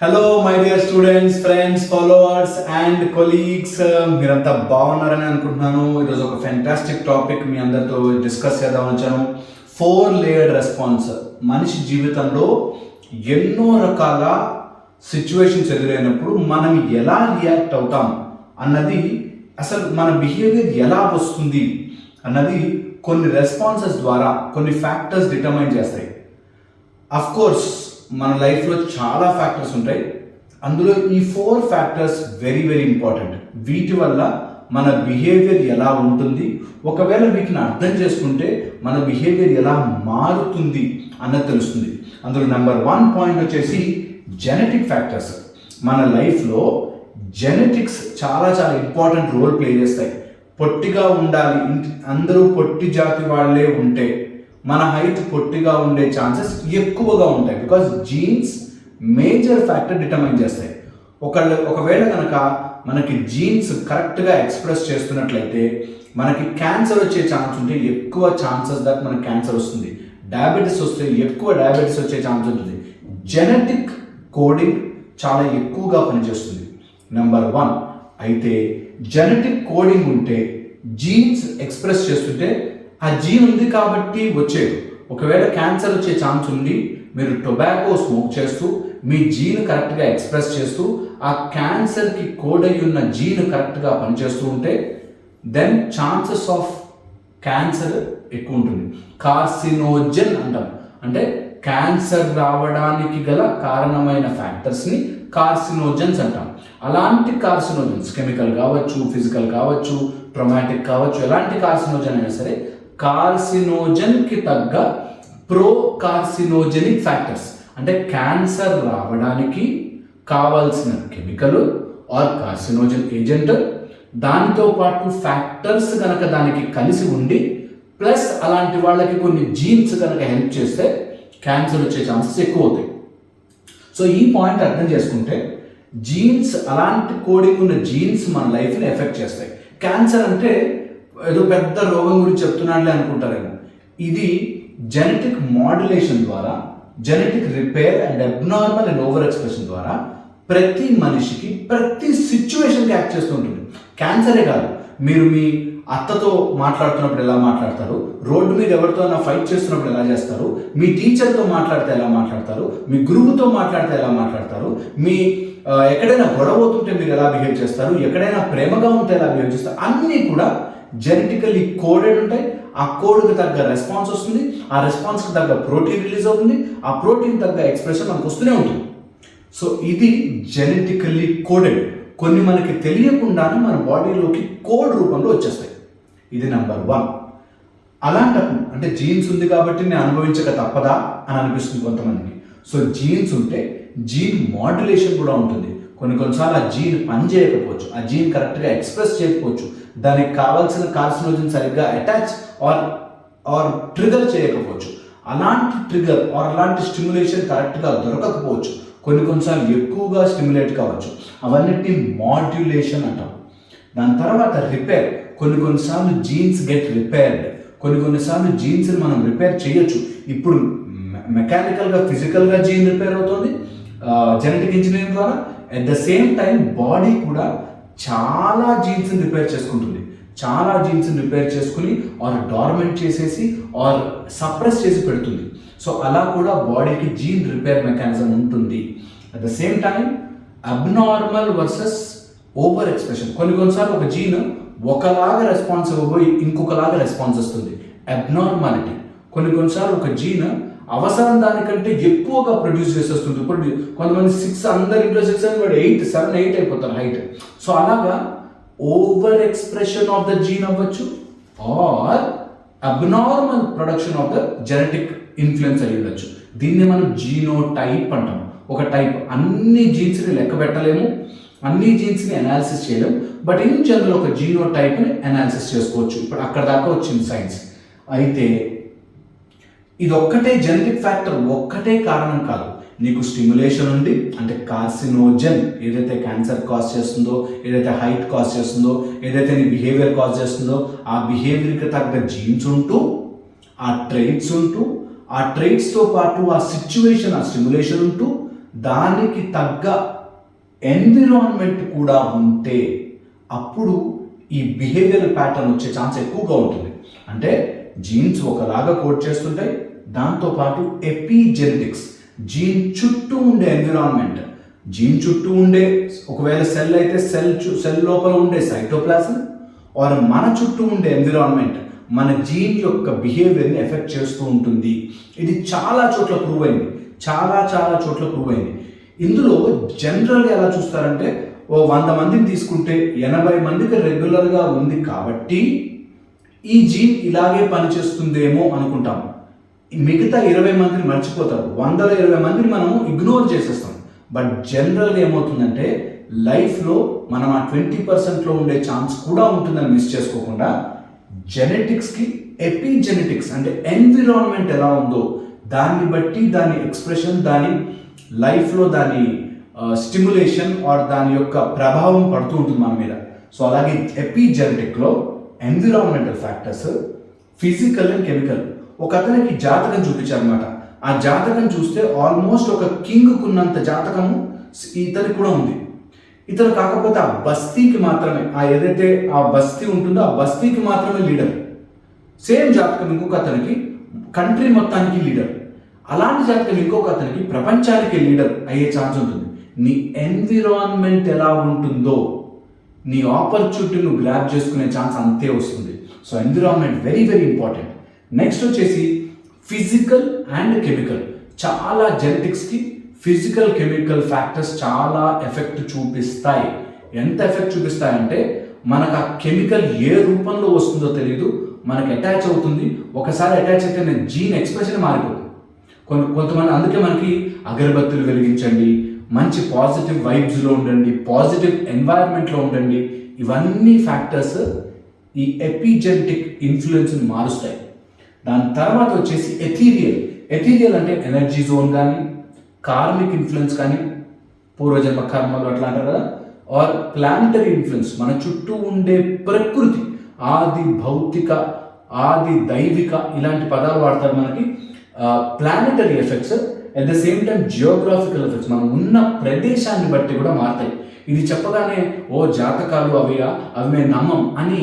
Hello my dear students, friends, followers and colleagues, మీరంతా బాగున్నారని అనుకుంటున్నాను. ఈరోజు ఒక ఫెంటాస్టిక్ టాపిక్ మీ అందరితో డిస్కస్ చేద్దామని వచ్చాను. 4 లేయర్డ్ రెస్పాన్స్. మనిషి జీవితంలో ఎన్నో రకాల సిచ్యువేషన్స్ ఎదురైనప్పుడు మనం ఎలా రియాక్ట్ అవుతాం అన్నది, అసలు మన బిహేవియర్ ఎలా వస్తుంది అన్నది కొన్ని రెస్పాన్సెస్ ద్వారా, కొన్ని ఫ్యాక్టర్స్ డిటర్మైన్ చేస్తాయి. అఫ్ కోర్స్ మన లైఫ్లో చాలా ఫ్యాక్టర్స్ ఉంటాయి. అందులో ఈ 4 ఫ్యాక్టర్స్ వెరీ వెరీ ఇంపార్టెంట్. వీటి వల్ల మన బిహేవియర్ ఎలా ఉంటుంది, ఒకవేళ వీటిని అర్థం చేసుకుంటే మన బిహేవియర్ ఎలా మారుతుంది అన్నది తెలుస్తుంది. అందులో నెంబర్ 1 పాయింట్ వచ్చేసి జెనెటిక్ ఫ్యాక్టర్స్. మన లైఫ్లో జెనెటిక్స్ చాలా చాలా ఇంపార్టెంట్ రోల్ ప్లే చేస్తాయి. పొట్టిగా ఉండాలి, అందరూ పొట్టి జాతి వాళ్ళే ఉంటే మన హైట్ పొట్టిగా ఉండే ఛాన్సెస్ ఎక్కువగా ఉంటాయి. Because jeans major factor determine చేస్తాయి. ఒకవేళ కనుక మనకి జీన్స్ కరెక్ట్గా ఎక్స్ప్రెస్ చేస్తున్నట్లయితే మనకి క్యాన్సర్ వచ్చే ఛాన్స్ ఉంటే ఎక్కువ ఛాన్సెస్ దట్ మనకి క్యాన్సర్ వస్తుంది. డయాబెటీస్ వస్తే ఎక్కువ డయాబెటీస్ వచ్చే ఛాన్స్ ఉంటుంది. జెనెటిక్ కోడింగ్ చాలా ఎక్కువగా పనిచేస్తుంది. నెంబర్ 1. అయితే జెనెటిక్ కోడింగ్ ఉంటే, జీన్స్ ఎక్స్ప్రెస్ చేస్తుంటే ఆ జీన్ ఉంది కాబట్టి వచ్చేది. ఒకవేళ క్యాన్సర్ వచ్చే ఛాన్స్ ఉంది, మీరు టొబాకో స్మోక్ చేస్తూ మీ జీన్ కరెక్ట్గా ఎక్స్ప్రెస్ చేస్తూ ఆ క్యాన్సర్కి కోడ్ అయి ఉన్న జీన్ కరెక్ట్గా పనిచేస్తూ ఉంటే దెన్ ఛాన్సెస్ ఆఫ్ క్యాన్సర్ ఎక్కువ ఉంటుంది. కార్సినోజన్ అంటాం, అంటే క్యాన్సర్ రావడానికి గల కారణమైన ఫ్యాక్టర్స్ని కార్సినోజన్స్ అంటాం. అలాంటి కార్సినోజన్స్ కెమికల్ కావచ్చు, ఫిజికల్ కావచ్చు, ట్రొమాటిక్ కావచ్చు, ఎలాంటి కార్సినోజన్ అయినా సరే కార్సినోజన్కి తగ్గ ప్రో కార్సినోజెనిక్ ఫ్యాక్టర్స్, అంటే క్యాన్సర్ రావడానికి కావాల్సిన కెమికల్ ఆర్ కార్సినోజన్ ఏజెంట్, దానితో పాటు ఫ్యాక్టర్స్ కనుక దానికి కలిసి ఉండి ప్లస్ అలాంటి వాళ్ళకి కొన్ని జీన్స్ కనుక హెల్ప్ చేస్తే క్యాన్సర్ వచ్చే ఛాన్సెస్ ఎక్కువ అవుతాయి. సో ఈ పాయింట్ అర్థం చేసుకుంటే జీన్స్, అలాంటి కోడింగ్ ఉన్న జీన్స్ మన లైఫ్ని ఎఫెక్ట్ చేస్తాయి. క్యాన్సర్ అంటే ఏదో పెద్ద రోగం గురించి చెప్తున్నాడులే అనుకుంటారేమో. ఇది జెనెటిక్ మాడ్యులేషన్ ద్వారా, genetic repair and abnormal and over expression ద్వారా ప్రతి మనిషికి ప్రతి సిచ్యువేషన్కి యాక్ట్ చేస్తూ ఉంటుంది. క్యాన్సరే కాదు, మీరు మీ అత్తతో మాట్లాడుతున్నప్పుడు ఎలా మాట్లాడతారు, రోడ్డు మీద ఎవరితో ఫైట్ చేస్తున్నప్పుడు ఎలా చేస్తారు, మీ టీచర్తో మాట్లాడితే ఎలా మాట్లాడతారు, మీ గురువుతో మాట్లాడితే ఎలా మాట్లాడతారు, మీ ఎక్కడైనా గొడవ అవుతుంటే మీరు ఎలా బిహేవ్ చేస్తారు, ఎక్కడైనా ప్రేమగా ఉంటే ఎలా బిహేవ్ చేస్తారు, అన్నీ కూడా జెనెటికల్లీ కోడెడ్ ఉంటాయి. ఆ కోడ్కి తగ్గ రెస్పాన్స్ వస్తుంది, ఆ రెస్పాన్స్కి తగ్గ ప్రోటీన్ రిలీజ్ అవుతుంది, ఆ ప్రోటీన్ తగ్గ ఎక్స్ప్రెషన్ మనకు వస్తూనే ఉంటుంది. సో ఇది జెనెటికల్లీ కోడెడ్. కొన్ని మనకి తెలియకుండానే మన బాడీలోకి కోడ్ రూపంలో వచ్చేస్తాయి. ఇది నెంబర్ 1. అలాంటప్పుడు అంటే జీన్స్ ఉంది కాబట్టి నేను అనుభవించక తప్పదా అని అనిపిస్తుంది కొంతమందికి. సో జీన్స్ ఉంటే జీన్ మాడ్యులేషన్ కూడా ఉంటుంది. కొన్నిసార్లు ఆ జీన్ పని చేయకపోవచ్చు, ఆ జీన్ కరెక్ట్గా ఎక్స్ప్రెస్ చేయకపోవచ్చు, దానికి కావాల్సిన కార్సినోజన్ సరిగ్గా అటాచ్ ఆర్ ట్రిగర్ చేయకపోవచ్చు, అలాంటి ట్రిగర్ ఆర్ అలాంటి స్టిమ్యులేషన్ కరెక్ట్గా దొరకకపోవచ్చు, కొన్నిసార్లు ఎక్కువగా స్టిమ్యులేట్ కావచ్చు. అవన్నిటిని మాడ్యులేషన్ అంటాం. దాని తర్వాత రిపేర్. కొన్నిసార్లు జీన్స్ గెట్ రిపేర్డ్, కొన్నిసార్లు జీన్స్ని మనం రిపేర్ చేయొచ్చు. ఇప్పుడు మెకానికల్గా, ఫిజికల్గా జీన్ రిపేర్ అవుతుంది జెనెటిక్ ఇంజనీరింగ్ ద్వారా. At the same time body కూడా చాలా జీన్స్ని రిపేర్ చేసుకుంటుంది. చాలా జీన్స్ని రిపేర్ చేసుకుని ఆర్ డార్మెంట్ చేసేసి ఆర్ సప్రెస్ చేసి పెడుతుంది. సో అలా కూడా బాడీకి జీన్ రిపేర్ మెకానిజం ఉంటుంది. At the same time abnormal versus over expression. కొన్నిసార్లు ఒక జీన్ ఒకలాగా రెస్పాన్స్ ఇవ్వబోయి ఇంకొకలాగా రెస్పాన్స్ వస్తుంది, అబ్నార్మాలిటీ. కొన్నిసార్లు ఒక జీన్ అవసరం దానికంటే ఎక్కువగా ప్రొడ్యూస్ చేసేస్తుంది. ఇప్పుడు కొంతమంది 6, అందరి ఇంట్లో 6 అని వాడు 8, 7, 8 అయిపోతారు హైట్. సో అలాగా over expression of the gene అవ్వచ్చు or abnormal production of the genetic influence అయ్యి ఉండొచ్చు. దీన్ని మనం జీనోటైప్ అంటాం. ఒక టైప్. అన్ని జీన్స్ని లెక్క పెట్టలేము, అన్ని జీన్స్ని అనాలిసిస్ చేయలేము, బట్ ఇన్ జనరల్ ఒక జీనోటైప్ని అనాలిసిస్ చేసుకోవచ్చు. ఇప్పుడు అక్కడ దాకా వచ్చింది సైన్స్. అయితే ఇది ఒక్కటే జెనెటిక్ ఫ్యాక్టర్ ఒక్కటే కారణం కాదు. నీకు స్టిమ్యులేషన్ ఉంది అంటే కార్సినోజన్ ఏదైతే క్యాన్సర్ కాజ్ చేస్తుందో, ఏదైతే హైట్ కాజ్ చేస్తుందో, ఏదైతే నీ బిహేవియర్ కాజ్ చేస్తుందో, ఆ బిహేవియర్కి తగ్గ జీన్స్ ఉంటూ, ఆ ట్రైట్స్ ఉంటూ, ఆ ట్రైట్స్తో పాటు ఆ సిచ్యువేషన్, ఆ స్టిమ్యులేషన్ ఉంటూ దానికి తగ్గ ఎన్విరాన్మెంట్ కూడా ఉంటే అప్పుడు ఈ బిహేవియరల్ ప్యాటర్న్ వచ్చే ఛాన్స్ ఎక్కువగా ఉంటుంది. అంటే జీన్స్ ఒకలాగా కోడ్ చేస్తుంటాయి, దాంతోపాటు ఎపిజెనెటిక్స్, జీన్ చుట్టూ ఉండే ఎన్విరాన్మెంట్, జీన్ చుట్టూ ఉండే ఒకవేళ సెల్ అయితే సెల్ లోపల ఉండే సైటోప్లాజం ఆర్ మన చుట్టూ ఉండే ఎన్విరాన్మెంట్ మన జీన్ యొక్క బిహేవియర్ని ఎఫెక్ట్ చేస్తూ ఉంటుంది. ఇది చాలా చోట్ల ప్రూవ్ అయింది, చాలా చోట్ల ప్రూవ్ అయింది. ఇందులో జనరల్గా ఎలా చూస్తారంటే, ఓ 100 మందిని తీసుకుంటే 80 మందికి రెగ్యులర్గా ఉంది కాబట్టి ఈ జీన్ ఇలాగే పనిచేస్తుందేమో అనుకుంటాము. మిగతా 20 మందిని మర్చిపోతారు. 100లో 20 మందిని మనము ఇగ్నోర్ చేసేస్తాం. బట్ జనరల్గా ఏమవుతుందంటే లైఫ్లో మనం ఆ 20%లో ఉండే ఛాన్స్ కూడా ఉంటుందని మిస్ చేసుకోకుండా జెనెటిక్స్కి ఎపిజెనెటిక్స్ అంటే ఎన్విరాన్మెంట్ ఎలా ఉందో దాన్ని బట్టి దాని ఎక్స్ప్రెషన్, దాని లైఫ్లో దాని స్టిమ్యులేషన్ ఆర్ దాని యొక్క ప్రభావం పడుతూ ఉంటుంది మన మీద. సో అలాగే ఎపిజెనెటిక్లో environmental factors, physical and chemical. ఒక అతనికి జాతకం చూపించారనమాట. ఆ జాతకం చూస్తే ఆల్మోస్ట్ ఒక కింగ్కు ఉన్నంత జాతకము ఇతనికి కూడా ఉంది. ఇతను కాకపోతే ఆ బస్తీకి మాత్రమే, ఆ ఏదైతే ఆ బస్తీ ఉంటుందో ఆ బస్తీకి మాత్రమే లీడర్. సేమ్ జాతకం ఇంకొక అతనికి కంట్రీ మొత్తానికి లీడర్. అలాంటి జాతకం ఇంకొక అతనికి ప్రపంచానికి లీడర్ అయ్యే ఛాన్స్ ఉంటుంది. నీ ఎన్విరాన్మెంట్ ఎలా ఉంటుందో నీ ఆపర్చునిటీ నువ్వు గ్రాప్ చేసుకునే ఛాన్స్ అంతే వస్తుంది. So environment very important. Next వచ్చేసి ఫిజికల్ అండ్ కెమికల్. చాలా జెనెటిక్స్కి ఫిజికల్ కెమికల్ ఫ్యాక్టర్స్ చాలా ఎఫెక్ట్ చూపిస్తాయి. ఎంత ఎఫెక్ట్ చూపిస్తాయంటే మనకు ఆ కెమికల్ ఏ రూపంలో వస్తుందో తెలియదు, మనకు అటాచ్ అవుతుంది. ఒకసారి అటాచ్ అయితే జీన్ ఎక్స్ప్రెషన్ మారిపోతుంది. కొంతమంది అందుకే మనకి అగరబత్తులు వెలిగించండి, మంచి పాజిటివ్ వైబ్స్లో ఉండండి, పాజిటివ్ ఎన్వైరన్మెంట్లో ఉండండి. ఇవన్నీ ఫ్యాక్టర్స్ ఈ ఎపిజెనెటిక్ ఇన్ఫ్లుయెన్స్ని మారుస్తాయి. దాని తర్వాత వచ్చేసి ఎథీరియల్ అంటే ఎనర్జీ జోన్ కానీ, కార్మిక్ ఇన్ఫ్లుయెన్స్ కానీ, పూర్వజన్మ కర్మలు అట్లా అంటారు కదా, ఆర్ ప్లానిటరీ ఇన్ఫ్లుయెన్స్, మన చుట్టూ ఉండే ప్రకృతి, ఆది భౌతిక, ఆది దైవిక, ఇలాంటి పదాలు వాడతారు మనకి. Planetary effects, at the same time geographical effects, మనం ఉన్న ప్రదేశాన్ని బట్టి కూడా మారుతాయి. ఇది చెప్పగానే ఓ జాతకాలు అవి మేము నమ్మం అని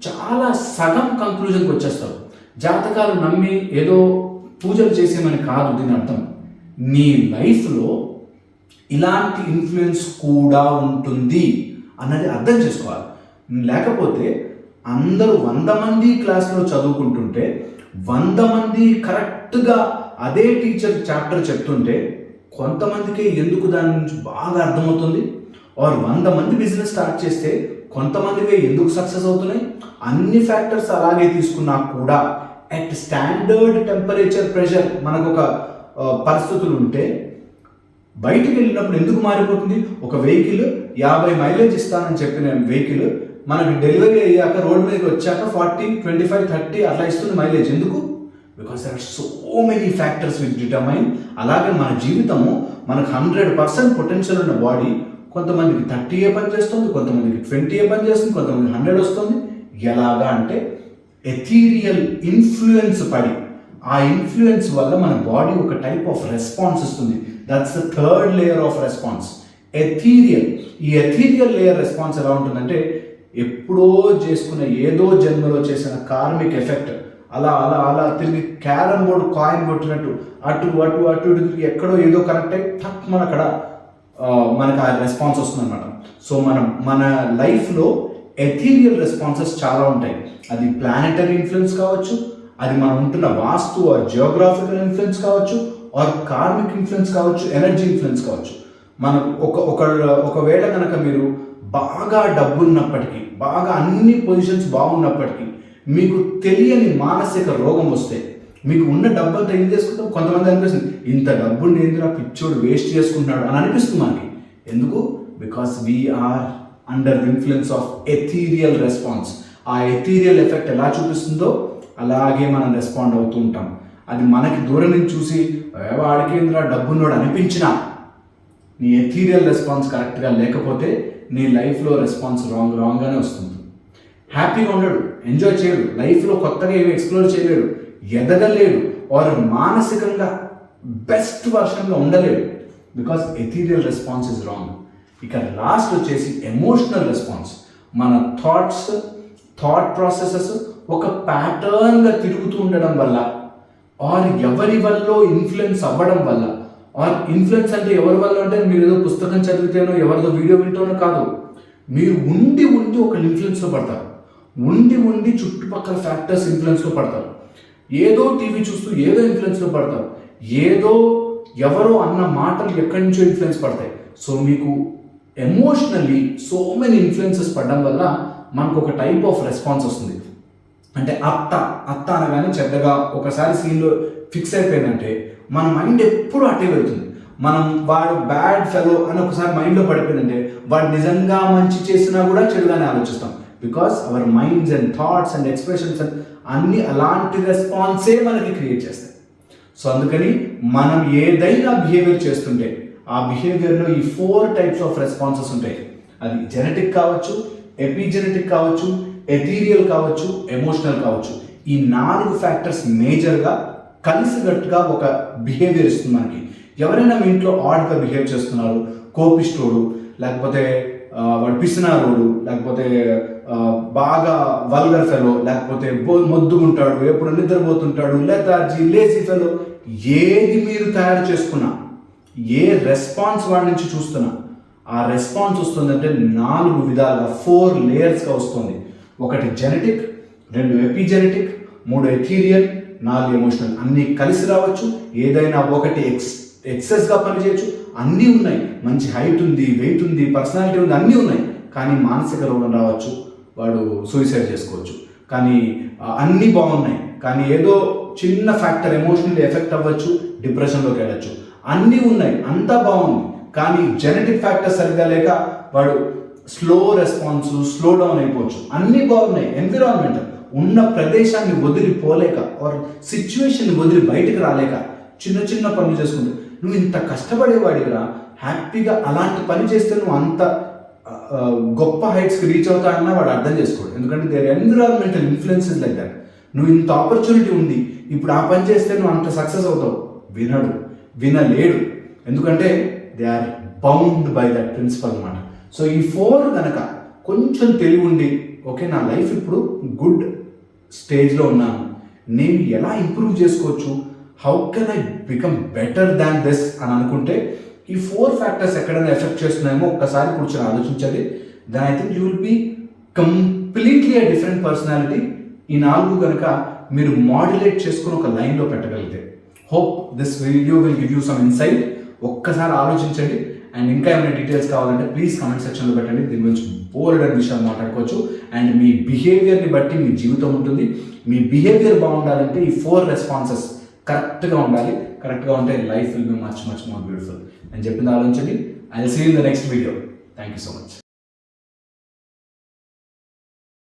చాలా సగం కంక్లూజన్కి వచ్చేస్తారు. జాతకాలు నమ్మి ఏదో పూజలు చేసేమని కాదు దీని అర్థం. నీ లైఫ్లో ఇలాంటి ఇన్ఫ్లుయెన్స్ కూడా ఉంటుంది అన్నది అర్థం చేసుకోవాలి. లేకపోతే అందరూ 100 మంది క్లాస్లో చదువుకుంటుంటే 100 మంది కరెక్ట్గా అదే టీచర్ చాప్టర్ చెప్తుంటే కొంతమందికి ఎందుకు దాని నుంచి బాగా అర్థమవుతుంది, ఆర్ 100 మంది బిజినెస్ స్టార్ట్ చేస్తే కొంతమందికి ఎందుకు సక్సెస్ అవుతున్నాయి. అన్ని ఫ్యాక్టర్స్ అలాగే తీసుకున్నా కూడా అట్ స్టాండర్డ్ టెంపరేచర్ ప్రెషర్ మనకు ఒక పరిస్థితులు ఉంటే బయటికి వెళ్ళినప్పుడు ఎందుకు మారిపోతుంది. ఒక వెహికల్ 50 మైలేజ్ ఇస్తానని చెప్పిన వెహికల్ మనకి డెలివరీ అయ్యాక రోడ్ మీదకి వచ్చాక 40, 25, 30 అట్లా ఇస్తుంది మైలేజ్. ఎందుకు? Because there are so many factors which determine. అలాగే మన జీవితము, మనకు 100% పొటెన్షియల్ ఉన్న బాడీ కొంతమందికి 30 పని చేస్తుంది, కొంతమందికి 20 పని చేస్తుంది, కొంతమందికి 100 వస్తుంది. ఎలాగా అంటే ఎథీరియల్ ఇన్ఫ్లుయెన్స్ పడి, ఆ ఇన్ఫ్లుయెన్స్ వల్ల మన బాడీ ఒక టైప్ ఆఫ్ రెస్పాన్స్ ఇస్తుంది. That's the third layer of response, ethereal. ఈ ఎథీరియల్ లేయర్ రెస్పాన్స్ ఎలా ఉంటుందంటే ఎప్పుడో చేసుకున్న ఏదో జన్మలో చేసిన కార్మిక్ ఎఫెక్ట్ అలా అలా అలా తిరిగి క్యారమ్ బోర్డు కాయిన్ కొట్టినట్టు అటు అటు అటు ఇటు తిరిగి ఎక్కడో ఏదో కనెక్ట్ అయ్యి టక్ మన అక్కడ మనకు ఆ రెస్పాన్స్ వస్తుంది అనమాట. సో మన లైఫ్లో ఎథీరియల్ రెస్పాన్సెస్ చాలా ఉంటాయి. అది ప్లానెటరీ ఇన్ఫ్లుయెన్స్ కావచ్చు, అది మనం ఉంటున్న వాస్తు ఆర్ జియోగ్రాఫికల్ ఇన్ఫ్లుయెన్స్ కావచ్చు, ఆర్ కార్మిక్ ఇన్ఫ్లుయెన్స్ కావచ్చు, ఎనర్జీ ఇన్ఫ్లుయెన్స్ కావచ్చు. మనకు ఒకవేళ కనుక మీరు బాగా డబ్బున్నప్పటికీ, బాగా అన్ని పొజిషన్స్ బాగున్నప్పటికీ మీకు తెలియని మానసిక రోగం వస్తే మీకు ఉన్న డబ్బు అంతా ఏం చేసుకుంటాం. కొంతమంది అనిపిస్తుంది ఇంత డబ్బుని ఏందిరా పిచ్చోడు వేస్ట్ చేసుకుంటున్నాడు అని అనిపిస్తుంది మనకి. ఎందుకు? Because we are under the influence of ethereal response. ఆ ఎథీరియల్ ఎఫెక్ట్ ఎలా చూపిస్తుందో అలాగే మనం రెస్పాండ్ అవుతూ ఉంటాం. అది మనకి దూరం నుంచి చూసి వాడికేంద్రా డబ్బున్నోడు అనిపించినా నీ ఎథీరియల్ రెస్పాన్స్ కరెక్ట్గా లేకపోతే నీ లైఫ్లో రెస్పాన్స్ రాంగ్గానే వస్తుంది. హ్యాపీగా ఉండడు, ఎంజాయ్ చేయడు, లైఫ్లో కొత్తగా ఏమి ఎక్స్ప్లోర్ చేయలేడు, ఎదగలేడు, వారు మానసికంగా బెస్ట్ వర్షన్గా ఉండలేడు. Because ethereal response is wrong. ఇక లాస్ట్ వచ్చేసి ఎమోషనల్ రెస్పాన్స్. మన థాట్ ప్రాసెసెస్ ఒక ప్యాటర్న్గా తిరుగుతూ ఉండడం వల్ల, ఆర్ ఎవరి వల్ల ఇన్ఫ్లుయెన్స్ అవ్వడం వల్ల, ఆర్ ఇన్ఫ్లుయెన్స్ అంటే ఎవరి వల్ల అంటే మీరు ఏదో పుస్తకం చదివితేనో ఎవరిదో వీడియో వింటేనో కాదు, మీరు ఉండి ఒక ఇన్ఫ్లుయెన్స్లో పడతారు, ఉండి చుట్టుపక్కల ఫ్యాక్టర్స్ ఇన్ఫ్లుయెన్స్లో పడతారు, ఏదో టీవీ చూస్తూ ఏదో ఇన్ఫ్లుయెన్స్లో పడతారు, ఏదో ఎవరో అన్న మాటలు ఎక్కడి నుంచో ఇన్ఫ్లుయెన్స్ పడతాయి. సో మీకు ఎమోషనల్లీ సో మెనీ ఇన్ఫ్లుయెన్సెస్ పడడం వల్ల మనకు ఒక టైప్ ఆఫ్ రెస్పాన్స్ వస్తుంది. అంటే అత్త అనగానే చెడ్డగా ఒకసారి సీన్లో ఫిక్స్ అయిపోయిందంటే మన మైండ్ ఎప్పుడు అట్టే వెళ్తుంది. మనం వాడు బ్యాడ్ ఫెలో అని ఒకసారి మైండ్లో పడిపోయిందంటే వాడు నిజంగా మంచి చేసినా కూడా చెడుగానే ఆలోచిస్తాం. Because our minds and thoughts and expressions అన్నీ అలాంటి రెస్పాన్సే మనకి క్రియేట్ చేస్తాయి. సో అందుకని మనం ఏదైనా బిహేవియర్ చేస్తుంటే ఆ బిహేవియర్లో ఈ 4 టైప్స్ ఆఫ్ రెస్పాన్సెస్ ఉంటాయి. అది జెనెటిక్ కావచ్చు, ఎపిజెనెటిక్ కావచ్చు, ఎథీరియల్ కావచ్చు, ఎమోషనల్ కావచ్చు. ఈ 4 ఫ్యాక్టర్స్ మేజర్గా కలిసిగట్టుగా ఒక బిహేవియర్ ఇస్తుంది మనకి. ఎవరైనా మీ ఇంట్లో ఆడ్గా బిహేవ్ చేస్తున్నారు, కోపిస్టోడు, లేకపోతే వాడు పిసినారోడు, లేకపోతే బాగా వల్గర్ ఫెలో, లేకపోతే మొద్దుగుంటాడు, ఎప్పుడు నిద్రపోతుంటాడు, లెథార్జీ, లేజీ ఫెలో, ఏది మీరు తయారు చేసుకున్నా, ఏ రెస్పాన్స్ వాడి నుంచి చూస్తున్నా ఆ రెస్పాన్స్ వస్తుందంటే 4 విధాలుగా 4 లేయర్స్గా వస్తుంది. 1 జెనెటిక్, 2 ఎపిజెనెటిక్, 3 ఎథీరియల్, 4 ఎమోషనల్. అన్నీ కలిసి రావచ్చు. ఏదైనా ఒకటి ఎక్సెస్గా పనిచేయచ్చు. అన్నీ ఉన్నాయి. మంచి హైట్ ఉంది, వెయిట్ ఉంది, పర్సనాలిటీ ఉంది, అన్నీ ఉన్నాయి. కానీ మానసిక రోగం రావచ్చు, వాడు సూసైడ్ చేసుకోవచ్చు. కానీ అన్నీ బాగున్నాయి, కానీ ఏదో చిన్న ఫ్యాక్టర్ ఎమోషనల్లీ ఎఫెక్ట్ అవ్వచ్చు, డిప్రెషన్లోకి వెళ్ళచ్చు. అన్నీ ఉన్నాయి, అంతా బాగుంది, కానీ జెనెటిక్ ఫ్యాక్టర్ సరిగ్గా లేక వాడు స్లో రెస్పాన్స్, స్లో డౌన్ అయిపోవచ్చు. అన్నీ బాగున్నాయి, ఎన్విరాన్మెంట్ ఉన్న ప్రదేశాన్ని వదిలిపోలేక, ఆర్ సిచ్యువేషన్ వదిలి బయటకు రాలేక చిన్న పనులు చేసుకుంటూ నువ్వు ఇంత కష్టపడేవాడిరా, హ్యాపీగా అలాంటి పని చేస్తే నువ్వు అంత గొప్ప హైట్స్కి రీచ్ అవుతాడన్నా వాడు అర్థం చేసుకోడు. ఎందుకంటే there environmental influences like that. నువ్వు ఇంత ఆపర్చునిటీ ఉంది, ఇప్పుడు ఆ పని చేస్తే నువ్వు అంత సక్సెస్ అవుతావు, వినలేడు. ఎందుకంటే they are bound by that principle అన్నమాట. సో ఈ 4 కనుక కొంచెం తెలివి ఉండి, ఓకే నా లైఫ్ ఇప్పుడు గుడ్ స్టేజ్లో ఉన్నాను, నేను ఎలా ఇంప్రూవ్ చేసుకోవచ్చు, how can I become better than this అని అనుకుంటే ఈ 4 ఫ్యాక్టర్స్ ఎక్కడైనా ఎఫెక్ట్ చేస్తున్నాయేమో ఒక్కసారి కూర్చొని ఆలోచించండి. Then I think you will be completely a different personality. ఈ 4 కనుక మీరు మాడ్యులేట్ చేసుకుని ఒక లైన్లో పెట్టగలిగితే, hope this video will give you some insight. ఒక్కసారి ఆలోచించండి. అండ్ ఇంకా ఏమైనా డీటెయిల్స్ కావాలంటే ప్లీజ్ కమెంట్ సెక్షన్లో పెట్టండి. దీని గురించి బోల్డెన్ విషయాలు మాట్లాడుకోవచ్చు. అండ్ మీ బిహేవియర్ని బట్టి మీ జీవితం ఉంటుంది. మీ బిహేవియర్ బాగుండాలంటే ఈ 4 రెస్పాన్సెస్ కరెక్ట్గా ఉండాలి. కరెక్ట్గా ఉంటే life will be much more beautiful అని చెప్పింది ఆలోచించండి. I will see you in the next video. Thank you so much.